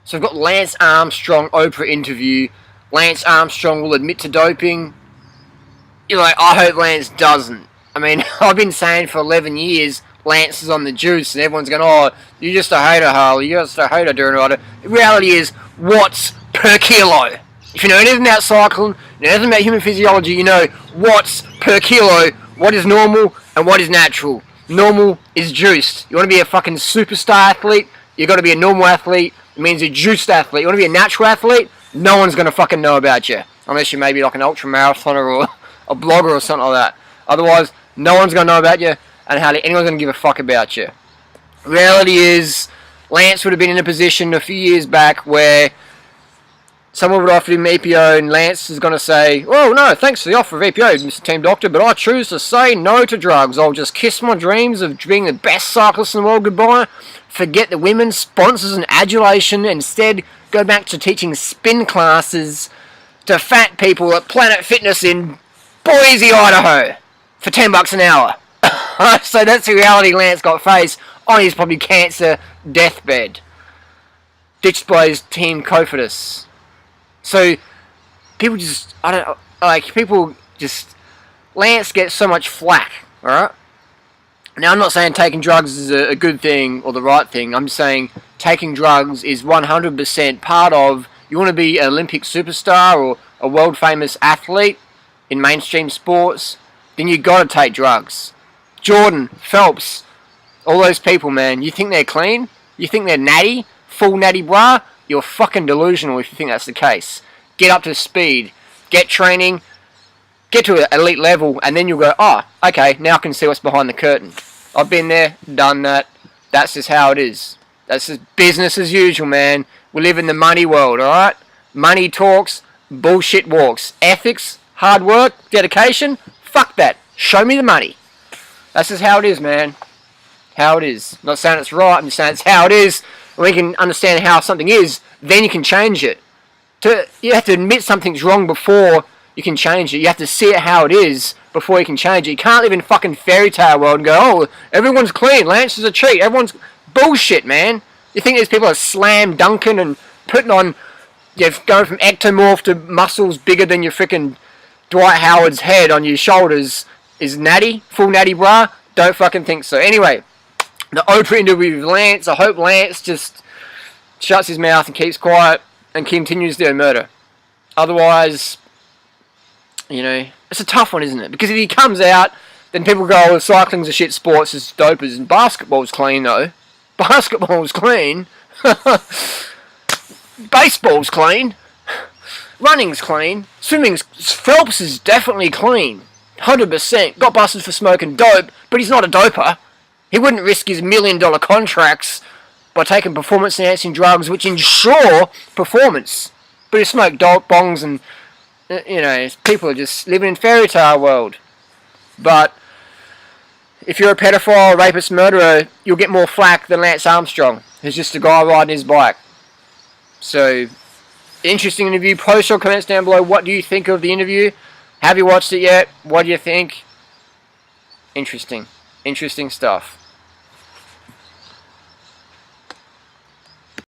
So we've got Lance Armstrong Oprah interview. Lance Armstrong will admit to doping. You're like, I hope Lance doesn't. I mean, I've been saying for 11 years, Lance is on the juice, and everyone's going, oh, you're just a hater, Harley. You're just a hater, doing it. The reality is, watts per kilo. If you know anything about cycling, you know anything about human physiology, you know watts per kilo, what is normal and what is natural. Normal is juiced. You want to be a fucking superstar athlete, you got to be a normal athlete. It means a juiced athlete. You want to be a natural athlete, no one's going to fucking know about you. Unless you may be like an ultra marathoner or a blogger or something like that. Otherwise, no one's going to know about you, and hardly anyone's going to give a fuck about you. Reality is, Lance would have been in a position a few years back where someone would offer him EPO, and Lance is going to say, oh no, thanks for the offer of EPO, Mr. Team Doctor, but I choose to say no to drugs. I'll just kiss my dreams of being the best cyclist in the world goodbye, forget the women, sponsors and adulation, and instead go back to teaching spin classes to fat people at Planet Fitness in Boise, Idaho, for $10 an hour. So that's the reality Lance got faced on his probably cancer deathbed. Ditched by his team Cofidis. So people just, I don't like, people just, Lance gets so much flack, alright? Now I'm not saying taking drugs is a good thing or the right thing. I'm saying taking drugs is 100% part of, you want to be an Olympic superstar or a world famous athlete in mainstream sports, then you got to take drugs. Jordan, Phelps, all those people, man, you think they're clean? You think they're natty? Full natty bra? You're fucking delusional if you think that's the case. Get up to speed. Get training. Get to an elite level, and then you'll go, oh, okay, now I can see what's behind the curtain. I've been there, done that. That's just how it is. That's just business as usual, man. We live in the money world, alright? Money talks, bullshit walks. Ethics, hard work, dedication, fuck that. Show me the money. That's just how it is, man. How it is. I'm not saying it's right, I'm just saying it's how it is. When you can understand how something is, then you can change it. You have to admit something's wrong before you can change it. You have to see it how it is before you can change it. You can't live in fucking fairy tale world and go, oh, everyone's clean, Lance is a cheat, everyone's bullshit, man. You think these people are slam dunking and putting on, going from ectomorph to muscles bigger than your freaking Dwight Howard's head on your shoulders is natty, full natty bra? Don't fucking think so. Anyway, the Oprah interview with Lance, I hope Lance just shuts his mouth and keeps quiet and continues their murder. Otherwise, it's a tough one, isn't it? Because if he comes out, then people go, oh, cycling's a shit sport, it's dopers, and basketball's clean, though. Basketball's clean. Baseball's clean. Running's clean. Swimming's, Phelps is definitely clean. 100%. Got busted for smoking dope, but he's not a doper. He wouldn't risk his $1 million contracts by taking performance-enhancing drugs which ensure performance. But he smoked dope bongs and, people are just living in fairy tale world. But if you're a pedophile, rapist, murderer, you'll get more flack than Lance Armstrong, who's just a guy riding his bike. So, interesting interview. Post your comments down below. What do you think of the interview? Have you watched it yet? What do you think? Interesting. Interesting stuff.